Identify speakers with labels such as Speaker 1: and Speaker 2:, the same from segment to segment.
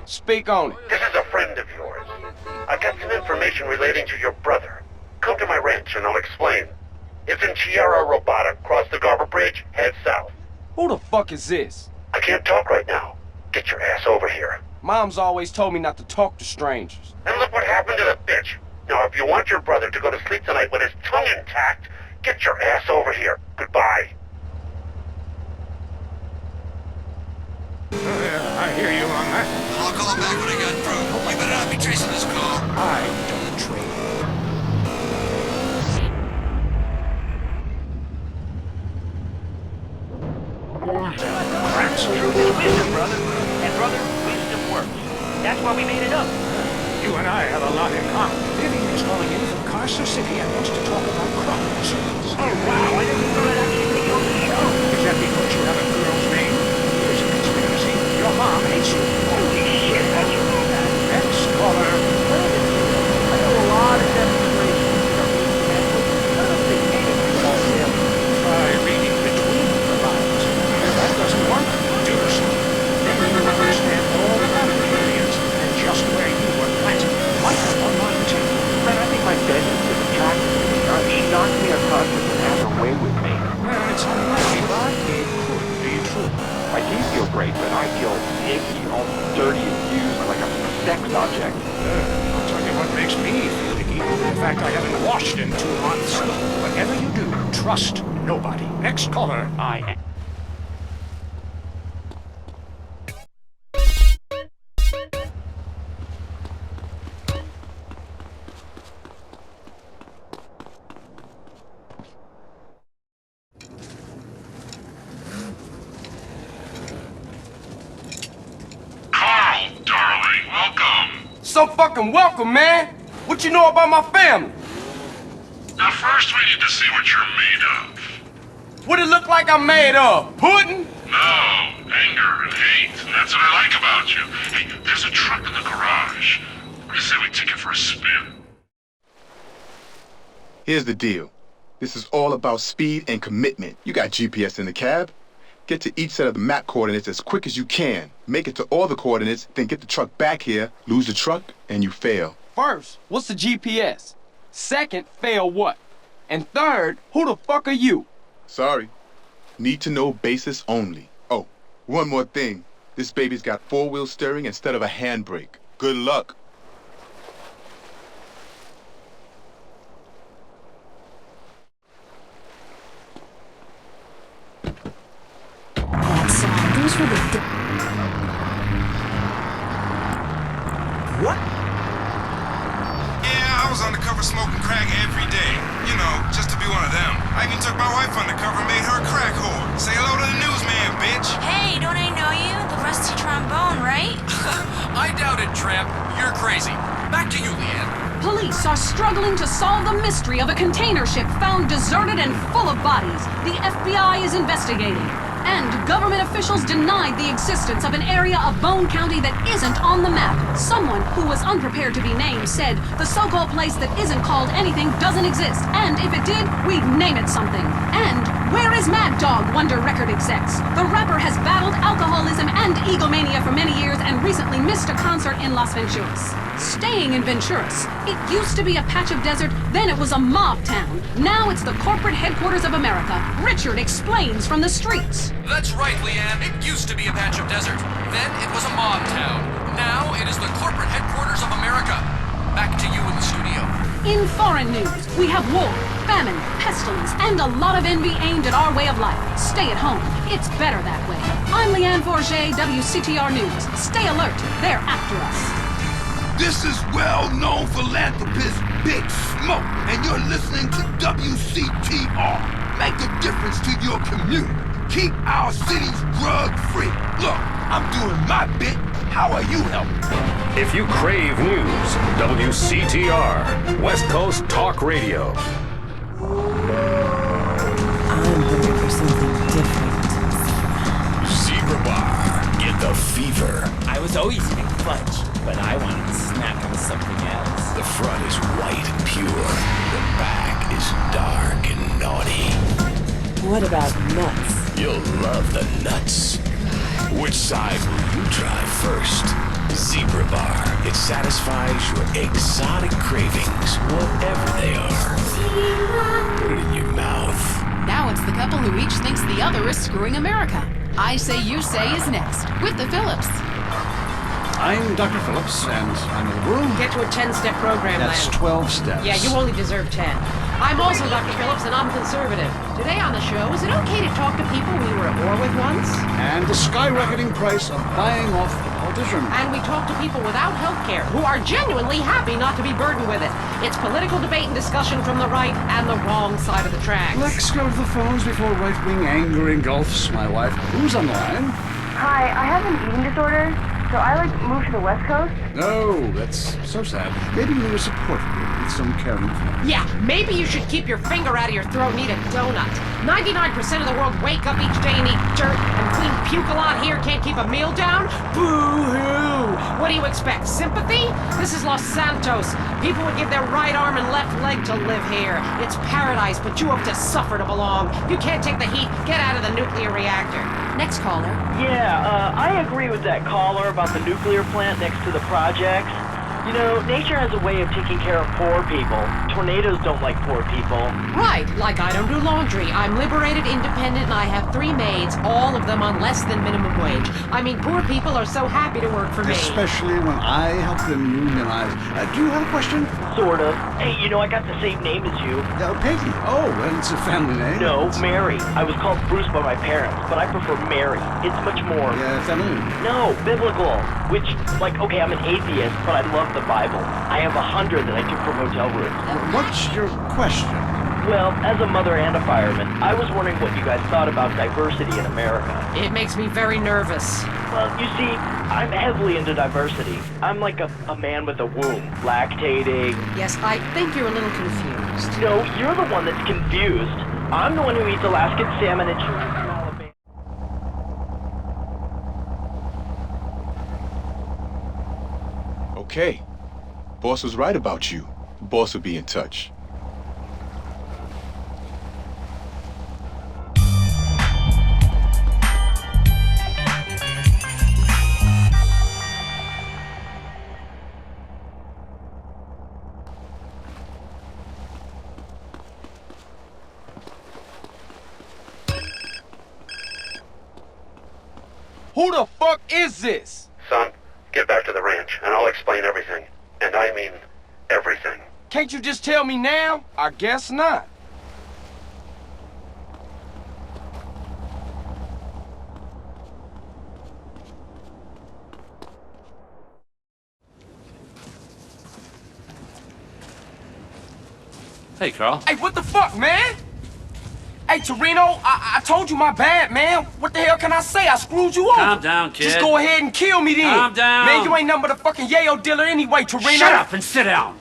Speaker 1: Speak on it.
Speaker 2: This is a friend of yours. I got some information relating to your brother. Come to my ranch and I'll explain. It's in Sierra Robata. Cross the Garber Bridge, head south.
Speaker 1: Who the fuck is this?
Speaker 2: I can't talk right now. Get your ass over here.
Speaker 1: Mom's always told me not to talk to strangers.
Speaker 2: And look what happened to the bitch. Now, if you want your brother to go to sleep tonight with his tongue intact, get your ass over here. Goodbye.
Speaker 3: I hear you on that.
Speaker 4: I'll call back when I got through. You better not be tracing this call.
Speaker 3: I don't trade.
Speaker 5: Truth is wisdom, brother. And brother, wisdom works. That's why we made it up.
Speaker 3: You and I have a lot in common. Vivian is calling in from Carcer City and wants to talk about crop insurance.
Speaker 5: Oh, wow. I didn't know that actually made you on the show.
Speaker 3: Is that because you have a girl's name? Here's a conspiracy. Your mom hates you.
Speaker 5: Holy shit, how'd you know that?
Speaker 3: Next caller.
Speaker 5: I know a lot of demonstrations that are being canceled. I don't think anything about them.
Speaker 3: Try reading between the lines. If that doesn't work, do so. Then you will understand all about aliens and just where you were planted. Might have one line too.
Speaker 5: Man, I think my business is attractive to me. She knocked me unconscious and has her way with me.
Speaker 3: Well, it's unlikely, but it could be true.
Speaker 5: Like, you feel great, but I feel icky, all dirty and used like a sex object.
Speaker 3: I'll tell you what makes me feel icky. The fact I haven't washed in 2 months. Whatever you do, trust nobody. Next caller.
Speaker 5: I am.
Speaker 1: So fucking welcome, man. What you know about my family?
Speaker 6: Now first we need to see what you're made of.
Speaker 1: What it look like I'm made of? Pudding?
Speaker 6: No, anger and hate. That's what I like about you. Hey, there's a truck in the garage. I say we take it for a spin.
Speaker 7: Here's the deal. This is all about speed and commitment. You got GPS in the cab. Get to each set of the map coordinates as quick as you can. Make it to all the coordinates, then get the truck back here, lose the truck, and you fail.
Speaker 1: First, what's the GPS? Second, fail what? And third, who the fuck are you?
Speaker 7: Sorry. Need to know basis only. Oh, one more thing. This baby's got 4-wheel steering instead of a handbrake. Good luck.
Speaker 8: Those were the...
Speaker 1: What?
Speaker 4: Yeah, I was undercover smoking crack every day. You know, just to be one of them. I even took my wife undercover and made her a crack whore. Say hello to the newsman, bitch.
Speaker 9: Hey, don't I know you? The rusty trombone, right?
Speaker 10: I doubt it, Tramp. You're crazy. Back to you, Leanne.
Speaker 11: Police are struggling to solve the mystery of a container ship found deserted and full of bodies. The FBI is investigating. And government officials denied the existence of an area of Bone County that isn't on the map. Someone who was unprepared to be named said the so-called place that isn't called anything doesn't exist. And if it did, we'd name it something. And where is Mad Dog, wonder record execs? The rapper has battled alcoholism and egomania for many years and recently missed a concert in Las Venturas. Staying in Venturas, it used to be a patch of desert, then it was a mob town. Now it's the corporate headquarters of America. Richard explains from the streets.
Speaker 10: That's right, Leanne. It used to be a patch of desert. Then it was a mob town. Now it is the corporate headquarters of America. Back to you in the studio.
Speaker 11: In foreign news, we have war, famine, pestilence, and a lot of envy aimed at our way of life. Stay at home. It's better that way. I'm Leanne Forget, WCTR News. Stay alert. They're after us.
Speaker 12: This is well-known philanthropist Big Smoke, and you're listening to WCTR. Make a difference to your community. Keep our cities drug-free. Look, I'm doing my bit. How are you helping?
Speaker 13: If you crave news, WCTR, West Coast Talk Radio.
Speaker 8: I'm hungry for something different.
Speaker 13: Zebra Bar, get the fever.
Speaker 14: I was always eating fudge, but I wanted to snack on something else.
Speaker 13: The front is white and pure. The back is dark and naughty.
Speaker 8: What about nuts?
Speaker 13: You'll love the nuts. Which side will you try first?
Speaker 15: Zebra Bar. It satisfies your exotic cravings, whatever they are. Put it in your mouth.
Speaker 11: Now it's the couple who each thinks the other is screwing America. I Say You Say is next, with the Phillips.
Speaker 3: I'm Dr. Phillips, and I'm in the room.
Speaker 16: Get to a 10-step program,
Speaker 3: That's
Speaker 16: Len.
Speaker 3: 12 steps.
Speaker 16: Yeah, you only deserve 10. I'm also Dr. Phillips, and I'm conservative. Today on the show, is it okay to talk to people we were at war with once?
Speaker 3: And the skyrocketing price of buying off the politician.
Speaker 16: And we talk to people without health care who are genuinely happy not to be burdened with it. It's political debate and discussion from the right and the wrong side of the tracks.
Speaker 3: Let's go to the phones before right-wing anger engulfs my wife. Who's on the line?
Speaker 17: Hi, I have an eating disorder, so I moved to the West Coast.
Speaker 3: No, that's so sad. Maybe you need a support group with some caring friends.
Speaker 16: Yeah, maybe you should keep your finger out of your throat and eat a donut. 99% of the world wake up each day and eat dirt, and Queen Puke-a-Lot here can't keep a meal down? Boo-hoo! What do you expect, sympathy? This is Los Santos. People would give their right arm and left leg to live here. It's paradise, but you have to suffer to belong. You can't take the heat. Get out of the nuclear reactor. Next caller.
Speaker 5: Yeah, I agree with that caller about the nuclear plant next to the projects. You know, nature has a way of taking care of poor people. Tornadoes don't like poor people.
Speaker 16: Right, like I don't do laundry. I'm liberated, independent, and I have 3 maids, all of them on less than minimum wage. I mean, poor people are so happy to work for me.
Speaker 3: Especially when I help them unionize. Do you have a question?
Speaker 5: Sort of. Hey, you know, I got the same name as you.
Speaker 3: Peggy. Oh, and it's a family name.
Speaker 5: No, Mary. I was called Bruce by my parents, but I prefer Mary. It's much more...
Speaker 3: feminine.
Speaker 5: No, biblical. Which, like, okay, I'm an atheist, but I love the Bible. I have 100 that I took from hotel rooms.
Speaker 3: What's your question?
Speaker 5: Well, as a mother and a fireman, I was wondering what you guys thought about diversity in America.
Speaker 16: It makes me very nervous.
Speaker 5: Well, you see, I'm heavily into diversity. I'm like a man with a womb, lactating.
Speaker 16: Yes, I think you're a little confused.
Speaker 5: No, you're the one that's confused. I'm the one who eats Alaskan salmon and chili from Alabama.
Speaker 7: Okay. Boss was right about you. Boss will be in touch.
Speaker 1: Who the fuck is this?
Speaker 2: Son, get back to the ranch, and I'll explain everything. And I mean everything.
Speaker 1: Can't you just tell me now? I guess not.
Speaker 10: Hey, Carl.
Speaker 1: Hey, what the fuck, man? Hey, Torino, I told you my bad, man. What the hell can I say? I screwed you over.
Speaker 10: Calm down, kid.
Speaker 1: Just go ahead and kill me then.
Speaker 10: Calm down.
Speaker 1: Man, you ain't nothing but a fucking yayo dealer anyway, Torino.
Speaker 10: Shut up and sit down.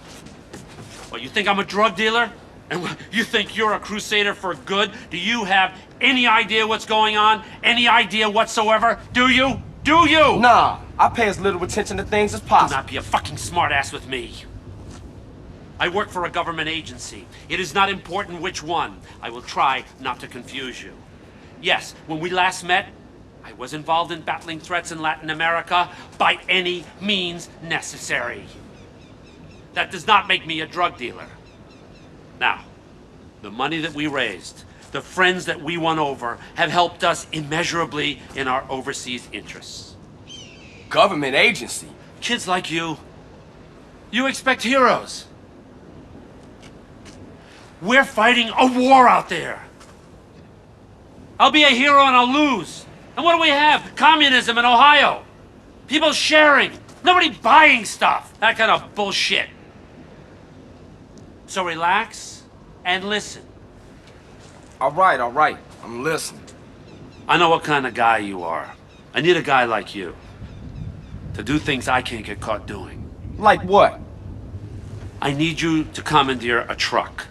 Speaker 10: What, you think I'm a drug dealer? And you think you're a crusader for good? Do you have any idea what's going on? Any idea whatsoever? Do you? Do you?
Speaker 1: Nah, I pay as little attention to things as possible.
Speaker 10: Do not be a fucking smartass with me. I work for a government agency. It is not important which one. I will try not to confuse you. Yes, when we last met, I was involved in battling threats in Latin America by any means necessary. That does not make me a drug dealer. Now, the money that we raised, the friends that we won over, have helped us immeasurably in our overseas interests.
Speaker 1: Government agency?
Speaker 10: Kids like you expect heroes. We're fighting a war out there. I'll be a hero and I'll lose. And what do we have? Communism in Ohio. People sharing. Nobody buying stuff. That kind of bullshit. So relax and listen.
Speaker 1: All right. I'm listening.
Speaker 10: I know what kind of guy you are. I need a guy like you to do things I can't get caught doing.
Speaker 1: Like what?
Speaker 10: I need you to commandeer a truck.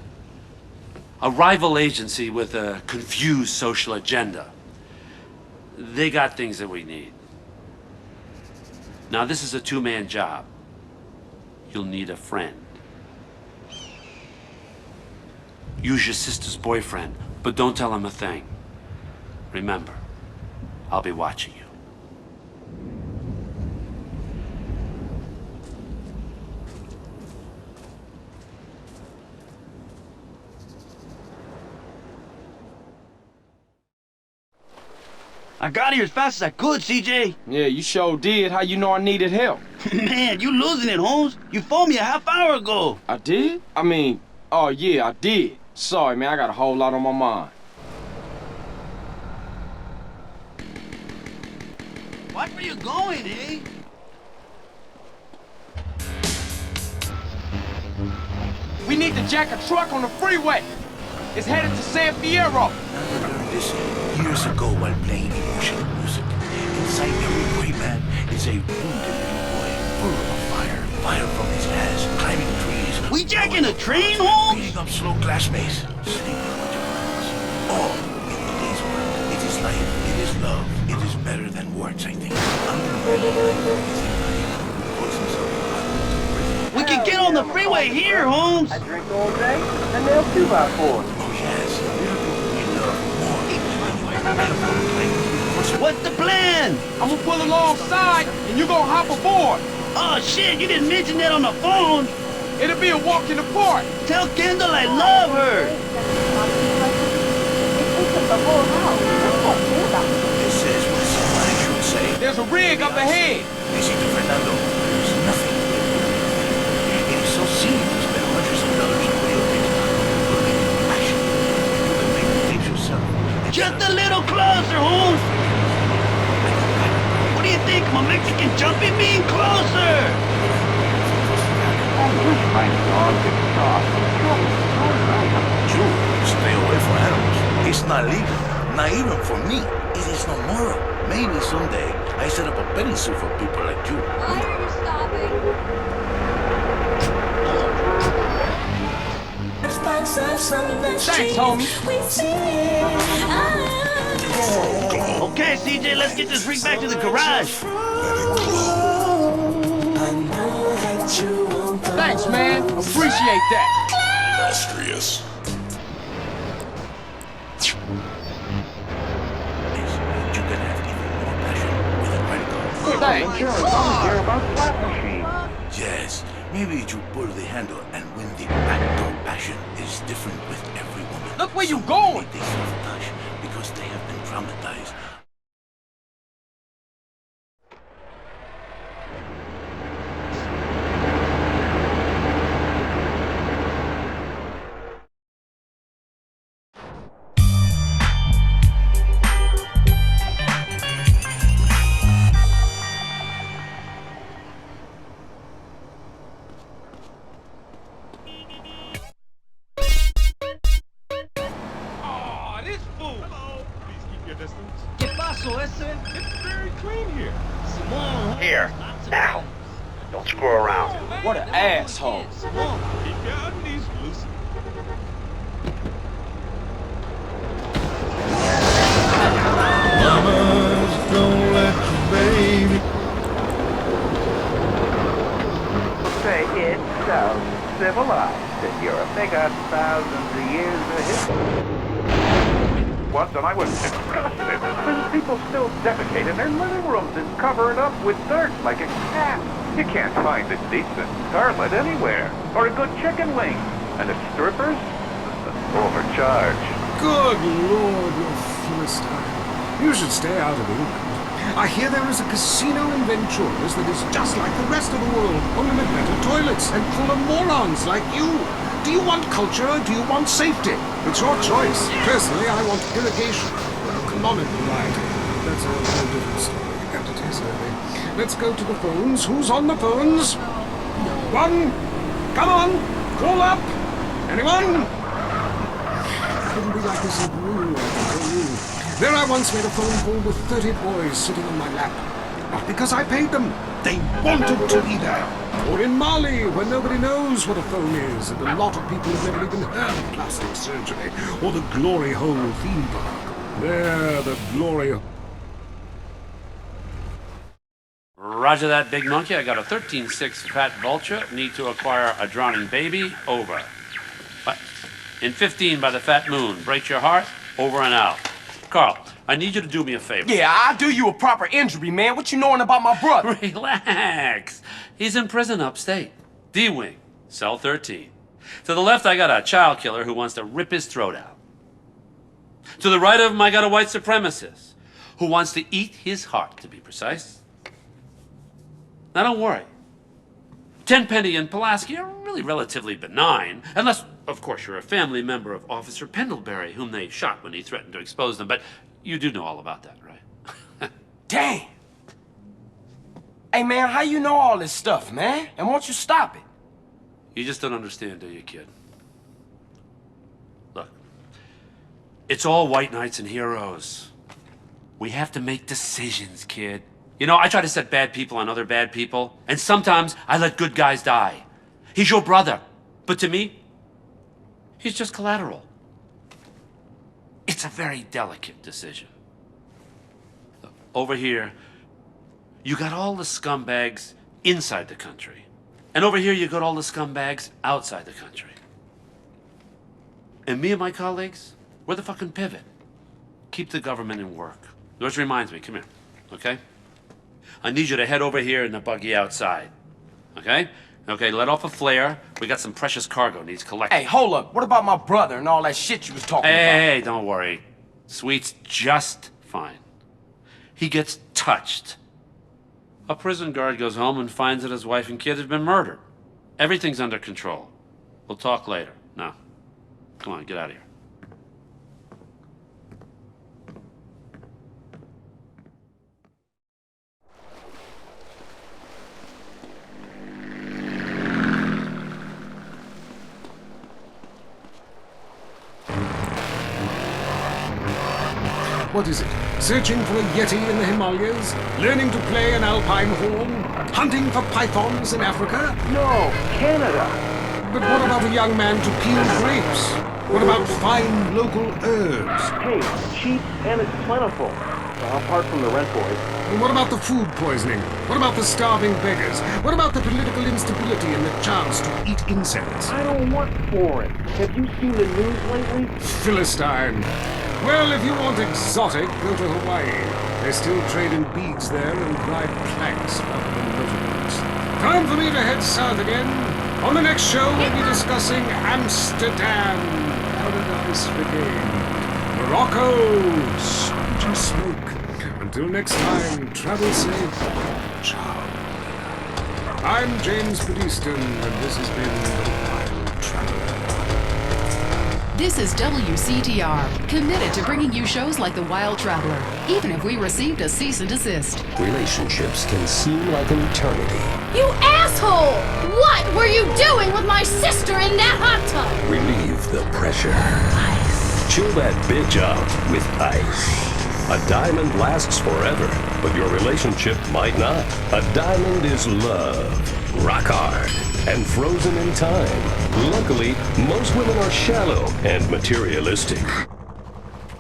Speaker 10: A rival agency with a confused social agenda. They got things that we need. Now, this is a two-man job. You'll need a friend. Use your sister's boyfriend, but don't tell him a thing. Remember, I'll be watching you.
Speaker 18: I got here as fast as I could, CJ.
Speaker 1: Yeah, you sure did. How you know I needed help?
Speaker 18: Man, you losing it, Holmes. You phoned me a half hour ago.
Speaker 1: I did? I mean, oh yeah, I did. Sorry, man, I got a whole lot on my mind.
Speaker 18: Where are you going, eh?
Speaker 1: We need to jack a truck on the freeway. It's headed to San Fierro.
Speaker 15: I learned this years ago while playing emotional music. Inside every great man is a wounded little boy full of fire. Fire from his ass, climbing trees.
Speaker 18: We jacking a train, Holmes?
Speaker 15: Beating up slow classmates. Sleeping with your friends. All in the day's work. It is life. It is love. It is better than words, I think.
Speaker 18: We can get on the freeway here, Holmes.
Speaker 19: I drink all day and they'll 2x4s.
Speaker 15: Oh, yes.
Speaker 18: What's the plan?
Speaker 1: I'm gonna pull alongside and you gonna hop aboard.
Speaker 18: Oh shit, you didn't mention that on the phone.
Speaker 1: It'll be a walk in the park.
Speaker 18: Tell Kendall I love her.
Speaker 15: This is what somebody should say.
Speaker 1: There's a rig up ahead.
Speaker 15: Visita Fernando, there's nothing. It is so silly to spend hundreds of dollars on video tapes. Passion. You can make the tapes yourself.
Speaker 18: Just a little closer, Holmes. What do you think? I'm a Mexican jumpy bean closer.
Speaker 15: Jude, stay away from animals. It's not legal. Not even for me. It is no moral. Maybe someday I set up a petting zoo for people like you.
Speaker 9: Why are you stopping?
Speaker 1: Thanks, homie.
Speaker 18: Okay, CJ, let's get this freak back to the garage.
Speaker 1: Thanks, man. Appreciate that.
Speaker 6: Illustrious.
Speaker 15: You can have even more passion with a credit card.
Speaker 1: Thanks.
Speaker 19: Hear about slot machines.
Speaker 15: Yes, maybe you pull the handle and win the backdoor passion is different with every woman.
Speaker 1: Look where you going.
Speaker 15: They self-touch because they have been traumatized.
Speaker 2: Here, now. Don't screw around.
Speaker 1: What an asshole.
Speaker 12: Mamas, don't let your baby.
Speaker 19: Say it sounds civilized, and you're a figure thousands of years ahead. Once, and I was disgusted. There's people still defecating their living rooms and covering up with dirt like a cat. You can't find a decent toilet anywhere, or a good chicken wing. And the strippers? Overcharged.
Speaker 3: Good Lord, you Philistine. You should stay out of England. I hear there is a casino in Ventura's that is just like the rest of the world, only with better toilets and full of morons like you. Do you want culture or do you want safety? It's your choice. Personally, I want irrigation. Economically right. That's a whole different story. Entities, I think. Let's go to the phones. Who's on the phones? No one. Come on. Call up. Anyone? Couldn't be like this in Peru, I can tell you. There I once made a phone call with 30 boys sitting on my lap. Not because I paid them. They wanted to be there. Or in Mali, where nobody knows what a phone is, and a lot of people have never even heard of plastic surgery, or the Glory Hole theme park. There, the Glory Hole.
Speaker 10: Roger that, big monkey. I got a 13-6 fat vulture. Need to acquire a drowning baby. Over. What? In 15 by the fat moon. Break your heart. Over and out. Carl, I need you to do me a favor.
Speaker 1: Yeah, I'll do you a proper injury, man. What you knowing about my brother?
Speaker 10: Relax. He's in prison upstate. D-Wing, cell 13. To the left, I got a child killer who wants to rip his throat out. To the right of him, I got a white supremacist who wants to eat his heart, to be precise. Now, don't worry. Tenpenny and Pulaski are really relatively benign, unless, of course, you're a family member of Officer Pendlebury, whom they shot when he threatened to expose them. But you do know all about that, right?
Speaker 1: Damn! Hey, man, how you know all this stuff, man? And won't you stop it?
Speaker 10: You just don't understand, do you, kid? Look, it's all white knights and heroes. We have to make decisions, kid. You know, I try to set bad people on other bad people, and sometimes I let good guys die. He's your brother, but to me, he's just collateral. It's a very delicate decision. Look, over here, you got all the scumbags inside the country. And over here, you got all the scumbags outside the country. And me and my colleagues, we're the fucking pivot. Keep the government in work. Which reminds me, come here, okay? I need you to head over here in the buggy outside, okay? Okay, let off a flare. We got some precious cargo needs collecting.
Speaker 1: Hey, hold up. What about my brother and all that shit you was talking about?
Speaker 10: Hey, don't worry. Sweet's just fine. He gets touched. A prison guard goes home and finds that his wife and kid have been murdered. Everything's under control. We'll talk later. Now, come on, get out of here.
Speaker 3: What is it? Searching for a yeti in the Himalayas? Learning to play an alpine horn? Hunting for pythons in Africa?
Speaker 19: No, Canada.
Speaker 3: But what about a young man to peel grapes? What about fine local herbs?
Speaker 19: Hey, it's cheap and it's plentiful. Apart from the rent boys.
Speaker 3: What about the food poisoning? What about the starving beggars? What about the political instability and the chance to eat insects?
Speaker 19: I don't want foreign. Have you seen the news lately?
Speaker 3: Philistine. Well, if you want exotic, go to Hawaii. They still trade in beads there and ride planks rather than motorboats. Time for me to head south again. On the next show, we'll be discussing Amsterdam, Paradise Regained, Morocco, spongy smoke. Until next time, travel safe. Ciao. I'm James Pedeaston, and this has been The Wild Traveler.
Speaker 11: This is WCTR, committed to bringing you shows like The Wild Traveler, even if we received a cease and desist.
Speaker 13: Relationships can seem like an eternity.
Speaker 20: You asshole! What were you doing with my sister in that hot tub?
Speaker 13: Relieve the pressure. Ice. Chill that bitch out with ice. A diamond lasts forever, but your relationship might not. A diamond is love. Rock hard. And frozen in time. Luckily, most women are shallow and materialistic.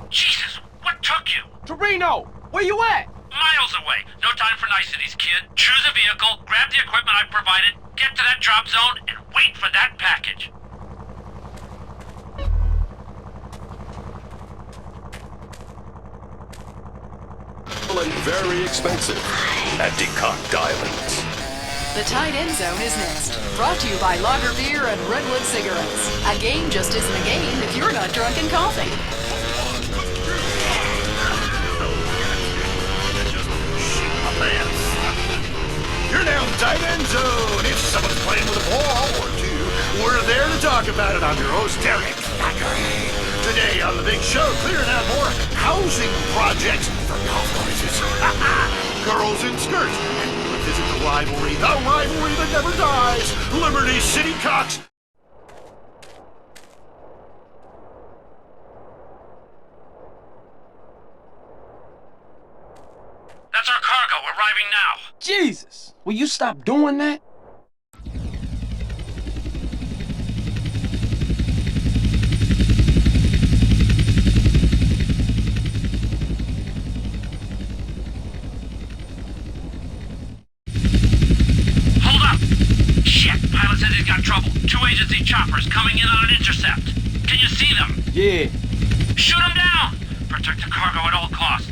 Speaker 10: Jesus, what took you?
Speaker 1: Torino, where you at?
Speaker 10: Miles away. No time for niceties, kid. Choose a vehicle, grab the equipment I've provided, get to that drop zone, and wait for that package.
Speaker 13: And very expensive at Decocked Island.
Speaker 11: The Tight End Zone is next. Brought to you by Lager Beer and Redwood Cigarettes. A game just isn't a game if you're not drunk in coffee.
Speaker 15: You're now in the tight end zone. If someone's playing with a ball or two, we're there to talk about it. I'm your host, Derek Thackeray. Today on the big show, clearing out more housing projects for golf courses. Girls in skirts. And we'll visit the rivalry that never dies. Liberty City Cox.
Speaker 10: That's our cargo, arriving now.
Speaker 1: Jesus, will you stop doing that?
Speaker 10: Hold up! Shit, pilot said he's got trouble. 2 agency choppers coming in on an intercept. Can you see them?
Speaker 1: Yeah.
Speaker 10: Shoot them down! Protect the cargo at all costs.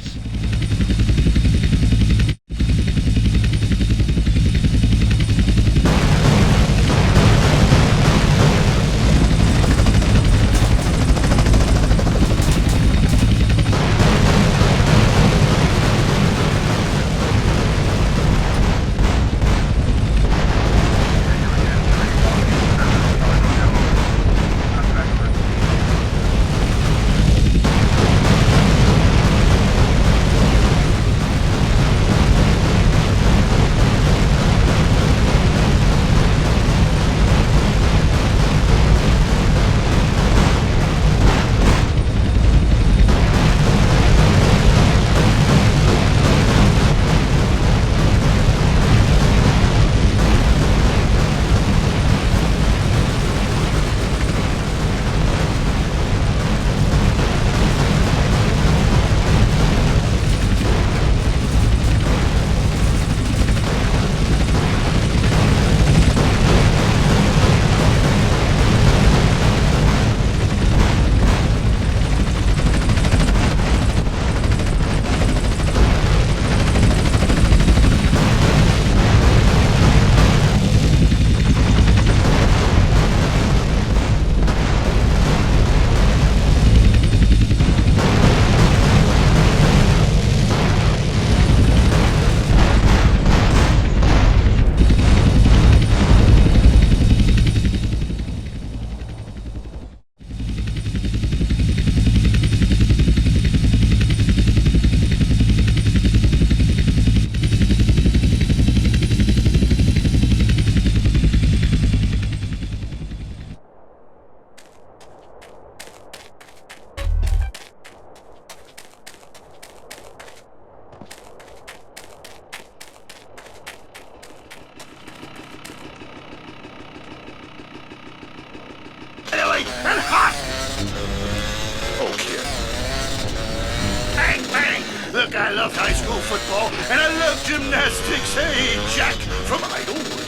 Speaker 15: Look, I loved high school football, and I loved gymnastics. Hey, Jack from Idlewood.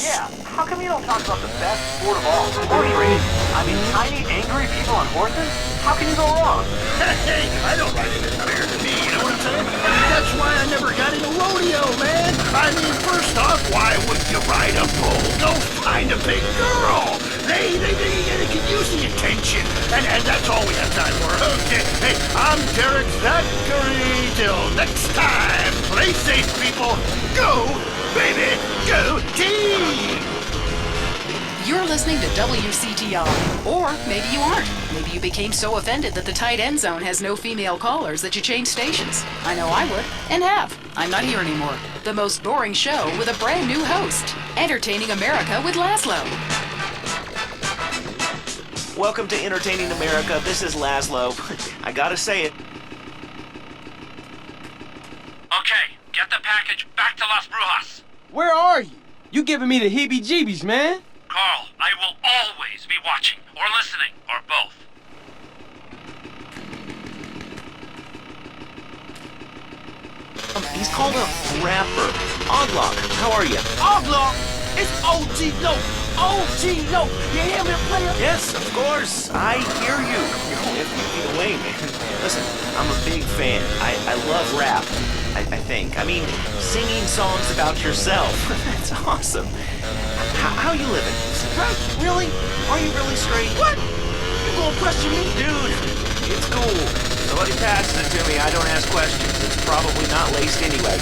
Speaker 19: Yeah, how come you don't talk about the best sport of all, horse racing? I mean, tiny, angry people on horses? How can you go wrong?
Speaker 15: Hey, I don't ride it fair to me, you know what I'm saying? I mean, that's why I never got in a rodeo, man. I mean, first off, why would you ride a bull? Go find a big girl. They can use the attention, and that's all we have time for. Okay, hey, I'm Derek Zachary. Till next time, play safe, people. Go, baby, go team!
Speaker 11: You're listening to WCTR. Or maybe you aren't. Maybe you became so offended that the tight end zone has no female callers that you changed stations. I know I would, and have. I'm not here anymore. The most boring show with a brand new host. Entertaining America with Laszlo.
Speaker 21: Welcome to Entertaining America. This is Laszlo. I gotta say it.
Speaker 10: Okay, get the package back to Las Brujas.
Speaker 1: Where are you? You giving me the heebie-jeebies, man.
Speaker 10: Carl, I will always be watching, or listening, or both.
Speaker 21: He's called a rapper. Oglok, how are you?
Speaker 1: Oglok! It's OG Loc! OG Loc! You hear me, player?
Speaker 21: Yes, of course. I hear you. You're 50 feet away, man. Listen, I'm a big fan. I love rap, I think. I mean, singing songs about yourself. That's awesome. How you living? Straight? Really? Are you really straight?
Speaker 1: What? You gonna question me?
Speaker 21: Dude, it's cool. Somebody passes it to me, I don't ask questions. It's probably not laced anyway.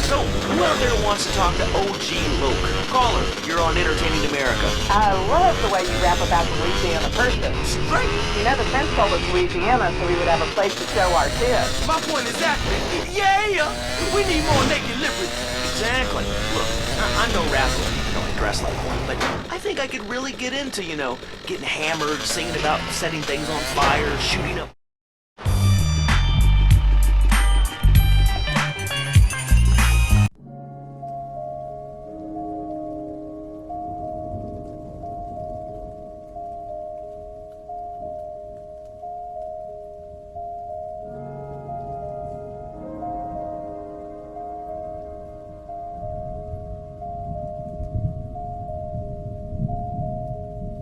Speaker 21: So, who out there wants to talk to OG Loc? Caller, you're on Entertaining America.
Speaker 16: I love the way you rap about the Louisiana person.
Speaker 1: Straight?
Speaker 16: You know, the fence told us Louisiana so we would have a place to show our tits.
Speaker 1: My point is that, yeah, we need more naked liberty.
Speaker 21: Exactly. Look, I'm no rapper. I don't dress like one, but I think I could really get into, getting hammered, singing about setting things on fire, shooting up